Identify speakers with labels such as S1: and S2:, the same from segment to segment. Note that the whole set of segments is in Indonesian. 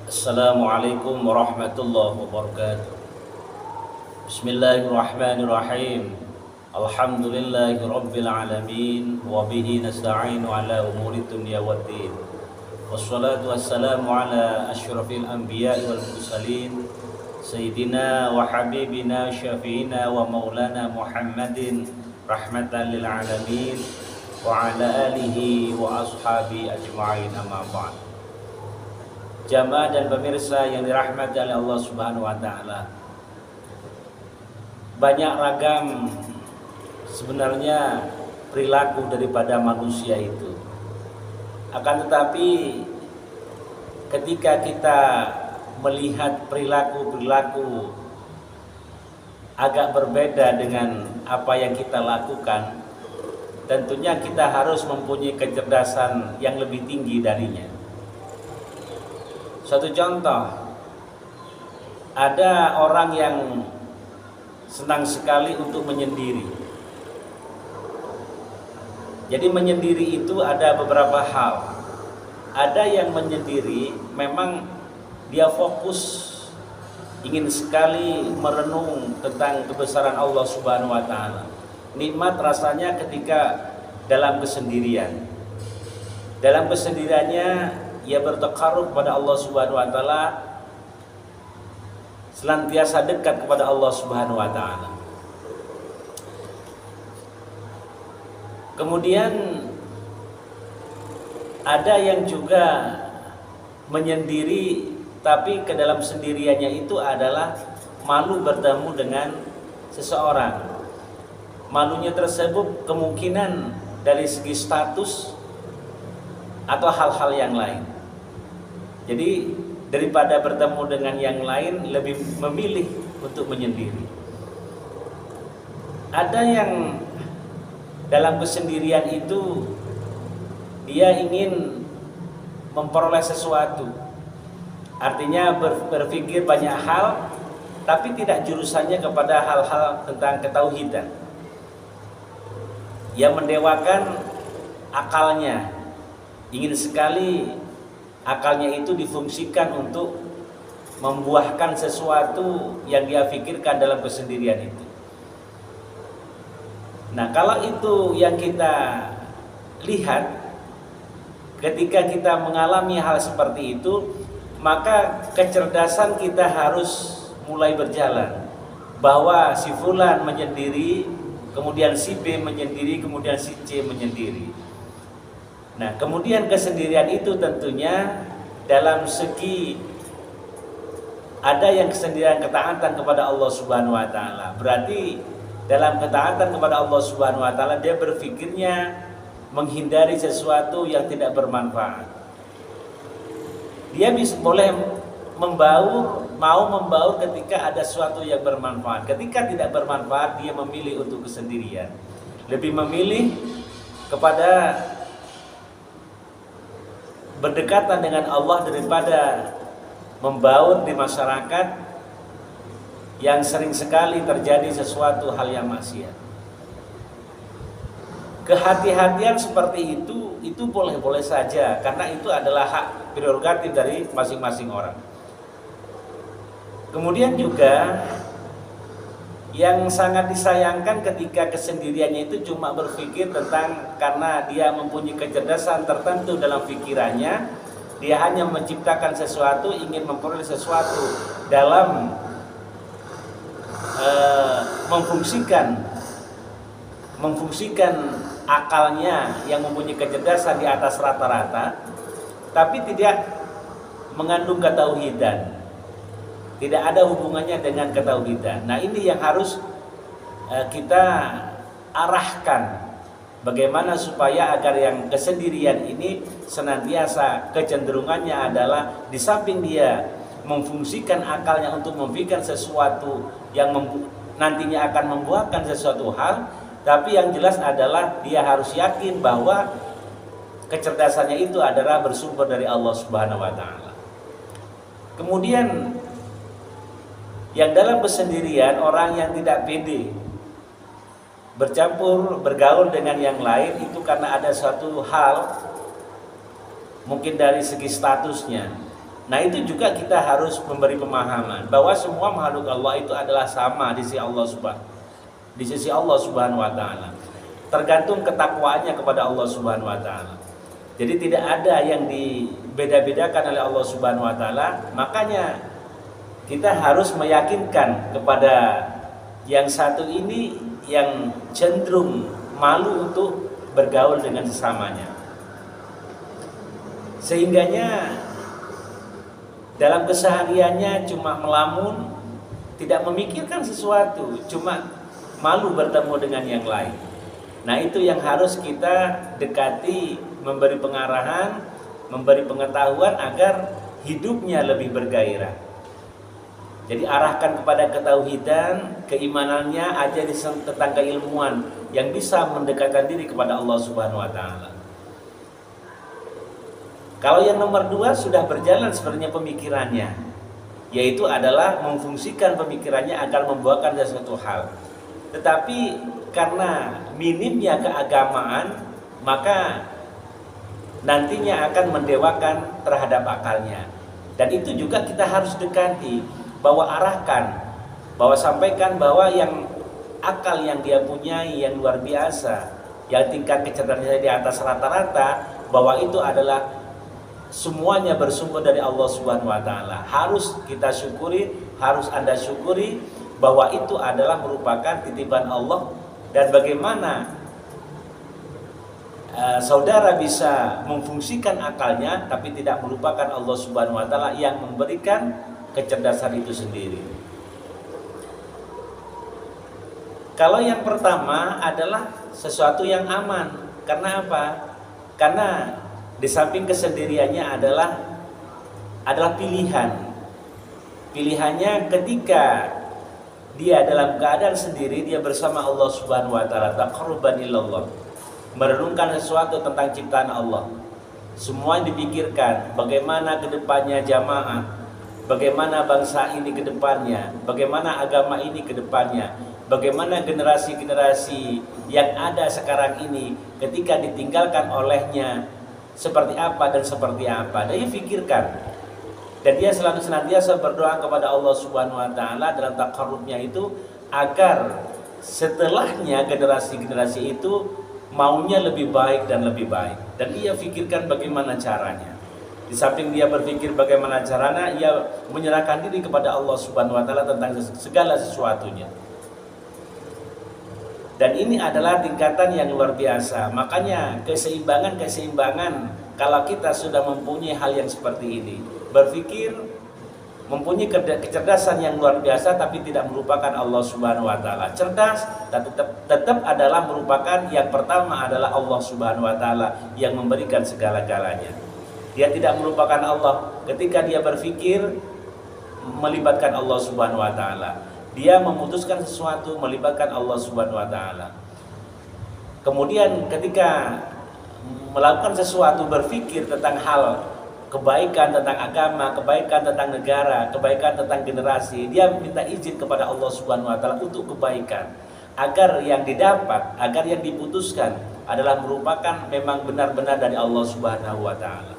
S1: Assalamualaikum warahmatullahi wabarakatuh. Bismillahirrahmanirrahim. Alhamdulillahi rabbil alamin wa bihi nasta'inu ala umuri dunya waddin. Wassalatu wassalamu ala asyrafil anbiya'i wal mursalin sayyidina wa habibina syafi'ina wa maulana Muhammadin rahmatan lil alamin wa ala alihi wa ashabi ajma'in, amma ba'd. Jamaah dan pemirsa yang dirahmati oleh Allah Subhanahu wa taala. Banyak ragam sebenarnya perilaku daripada manusia itu. Akan tetapi ketika kita melihat perilaku-perilaku agak berbeda dengan apa yang kita lakukan, tentunya kita harus mempunyai kecerdasan yang lebih tinggi darinya. Satu contoh, ada orang yang senang sekali untuk menyendiri. Jadi menyendiri itu ada beberapa hal. Ada yang menyendiri memang dia fokus ingin sekali merenung tentang kebesaran Allah Subhanahu wa taala. Nikmat rasanya ketika dalam kesendirian. Dalam kesendiriannya ia bertakarub kepada Allah Subhanahu wa taala, senantiasa dekat kepada Allah Subhanahu wa taala. Kemudian ada yang juga menyendiri, tapi ke dalam sendiriannya itu adalah malu bertemu dengan seseorang. Malunya tersebut kemungkinan dari segi status atau hal-hal yang lain. Jadi daripada bertemu dengan yang lain, lebih memilih untuk menyendiri. Ada yang dalam kesendirian itu dia ingin memperoleh sesuatu. Artinya berpikir banyak hal, tapi tidak jurusannya kepada hal-hal tentang ketauhidan. Ia mendewakan akalnya, ingin sekali akalnya itu difungsikan untuk membuahkan sesuatu yang dia pikirkan dalam kesendirian itu. Nah, kalau itu yang kita lihat, ketika kita mengalami hal seperti itu, maka kecerdasan kita harus mulai berjalan. Bahwa si fulan menyendiri, kemudian si B menyendiri, kemudian si C menyendiri. Nah, kemudian kesendirian itu tentunya dalam segi ada yang kesendirian ketaatan kepada Allah Subhanahu wa taala. Berarti dalam ketaatan kepada Allah Subhanahu wa taala dia berpikirnya menghindari sesuatu yang tidak bermanfaat. Dia boleh mau membaur ketika ada sesuatu yang bermanfaat. Ketika tidak bermanfaat, dia memilih untuk kesendirian. Lebih memilih kepada berdekatan dengan Allah daripada membaur di masyarakat yang sering sekali terjadi sesuatu hal yang maksiat. Kehati-hatian seperti itu boleh-boleh saja, karena itu adalah hak prerogatif dari masing-masing orang. Kemudian juga yang sangat disayangkan ketika kesendiriannya itu cuma berpikir tentang, karena dia mempunyai kecerdasan tertentu dalam pikirannya, dia hanya menciptakan sesuatu, ingin memperoleh sesuatu dalam memfungsikan akalnya yang mempunyai kecerdasan di atas rata-rata, tapi tidak mengandung ketauhidan. Tidak ada hubungannya dengan ketauhidan. Nah, ini yang harus kita arahkan. Bagaimana supaya agar yang kesendirian ini senantiasa kecenderungannya adalah di samping dia memfungsikan akalnya untuk memikirkan sesuatu yang nantinya akan membuahkan sesuatu hal, tapi yang jelas adalah dia harus yakin bahwa kecerdasannya itu adalah bersumber dari Allah Subhanahu wa taala. Kemudian yang dalam kesendirian, orang yang tidak pede bergaul dengan yang lain itu karena ada suatu hal, mungkin dari segi statusnya, Nah, itu juga kita harus memberi pemahaman bahwa semua makhluk Allah itu adalah sama di sisi Allah Subhanahu wa taala. Tergantung ketakwaannya kepada Allah Subhanahu wa taala. Jadi tidak ada yang dibeda-bedakan oleh Allah Subhanahu wa taala. Makanya kita harus meyakinkan kepada yang satu ini yang cenderung malu untuk bergaul dengan sesamanya. Sehingganya dalam kesehariannya cuma melamun, tidak memikirkan sesuatu, cuma malu bertemu dengan yang lain. Nah, itu yang harus kita dekati, memberi pengarahan, memberi pengetahuan agar hidupnya lebih bergairah. Jadi arahkan kepada ketauhidan, keimanannya, ajari tentang keilmuan yang bisa mendekatkan diri kepada Allah Subhanahu wa taala. Kalau yang nomor 2 sudah berjalan sebenarnya pemikirannya, yaitu adalah memfungsikan pemikirannya agar membuahkan sesuatu hal. Tetapi karena minimnya keagamaan, maka nantinya akan mendewakan terhadap akalnya. Dan itu juga kita harus dekati, bahwa arahkan, bahwa sampaikan bahwa yang akal yang dia punyai yang luar biasa, yang tingkat kecerdasannya di atas rata-rata, bahwa itu adalah semuanya bersumber dari Allah Subhanahu wa taala. Harus kita syukuri, harus Anda syukuri bahwa itu adalah merupakan titipan Allah. Dan bagaimana saudara bisa memfungsikan akalnya tapi tidak melupakan Allah Subhanahu wa taala yang memberikan kecerdasan itu sendiri. Kalau yang pertama adalah sesuatu yang aman. Karena apa? Karena di samping kesendiriannya adalah pilihan. Pilihannya ketika dia dalam keadaan sendiri, dia bersama Allah Subhanahu wa taala, taqarruban ilallah, merenungkan sesuatu tentang ciptaan Allah. Semua dipikirkan, bagaimana kedepannya jamaah, bagaimana bangsa ini kedepannya, bagaimana agama ini kedepannya, bagaimana generasi-generasi yang ada sekarang ini ketika ditinggalkan olehnya seperti apa dan seperti apa. Dia pikirkan, dan dia selalu senantiasa berdoa kepada Allah Subhanahu wa taala dalam taqarrubnya itu agar setelahnya generasi-generasi itu maunya lebih baik dan lebih baik. Dan ia pikirkan bagaimana caranya. Di samping dia berpikir bagaimana caranya, ia menyerahkan diri kepada Allah Subhanahu wa taala tentang segala sesuatunya. Dan ini adalah tingkatan yang luar biasa. Makanya keseimbangan kalau kita sudah mempunyai hal yang seperti ini, berpikir, mempunyai kecerdasan yang luar biasa tapi tidak melupakan Allah Subhanahu wa taala. Cerdas tetap adalah merupakan yang pertama adalah Allah Subhanahu wa taala yang memberikan segala-galanya. Dia tidak melupakan Allah ketika dia berpikir melibatkan Allah Subhanahu wa taala. Dia memutuskan sesuatu melibatkan Allah Subhanahu wa taala. Kemudian ketika melakukan sesuatu, berpikir tentang hal kebaikan tentang agama, kebaikan tentang negara, kebaikan tentang generasi, dia minta izin kepada Allah Subhanahu wa taala untuk kebaikan, agar yang didapat, agar yang diputuskan adalah merupakan memang benar-benar dari Allah Subhanahu wa taala.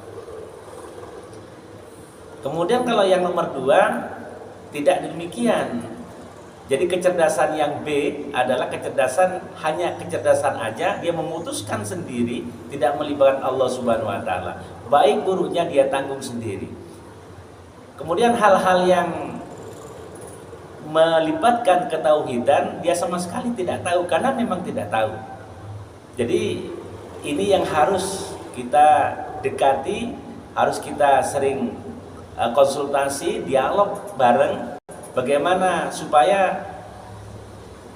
S1: Kemudian kalau yang nomor 2 tidak demikian. Jadi kecerdasan yang B adalah kecerdasan, hanya kecerdasan aja, dia memutuskan sendiri, tidak melibatkan Allah Subhanahu wa taala. Baik buruknya dia tanggung sendiri. Kemudian hal-hal yang melibatkan ketauhidan dia sama sekali tidak tahu, karena memang tidak tahu. Jadi ini yang harus kita dekati, harus kita sering konsultasi, dialog bareng. Bagaimana supaya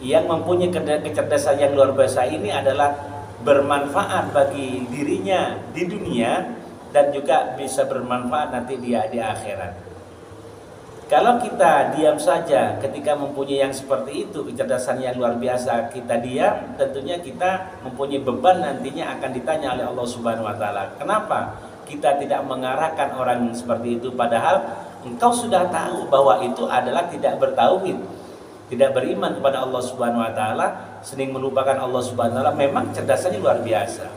S1: yang mempunyai kecerdasan yang luar biasa ini adalah bermanfaat bagi dirinya di dunia dan juga bisa bermanfaat nanti dia di akhirat. Kalau kita diam saja ketika mempunyai yang seperti itu, kecerdasan yang luar biasa, kita diam, tentunya kita mempunyai beban nantinya akan ditanya oleh Allah Subhanahu wa taala. Kenapa kita tidak mengarahkan orang seperti itu, padahal engkau sudah tahu bahwa itu adalah tidak bertauhid, tidak beriman kepada Allah Subhanahu wa taala, sering melupakan Allah Subhanahu wa taala, memang cerdasnya luar biasa.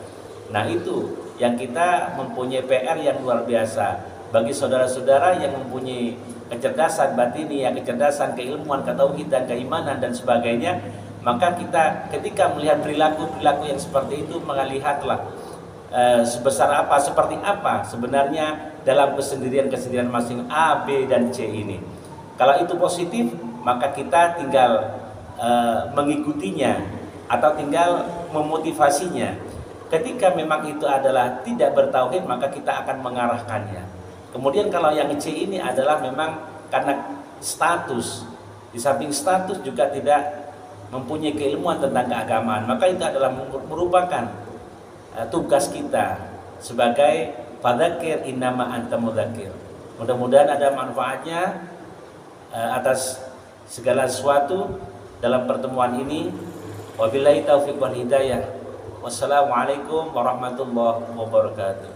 S1: Nah, itu yang kita mempunyai PR yang luar biasa. bagi saudara-saudara yang mempunyai kecerdasan batiniah, kecerdasan keilmuan, ketauhidan, keimanan dan sebagainya, maka kita ketika melihat perilaku-perilaku yang seperti itu, melihatlah sebesar apa, seperti apa sebenarnya dalam kesendirian-kesendirian masing A, B dan C ini. Kalau itu positif, maka kita tinggal mengikutinya atau tinggal memotivasinya. Ketika memang itu adalah tidak bertauhid, maka kita akan mengarahkannya. Kemudian kalau yang C ini adalah memang karena status, di samping status juga tidak mempunyai keilmuan tentang keagamaan, maka itu adalah merupakan tugas kita sebagai fadzakir innama anta mudzakir. Mudah-mudahan ada manfaatnya atas segala sesuatu dalam pertemuan ini. Wabillahi taufiq wal hidayah. Wassalamualaikum warahmatullahi wabarakatuh.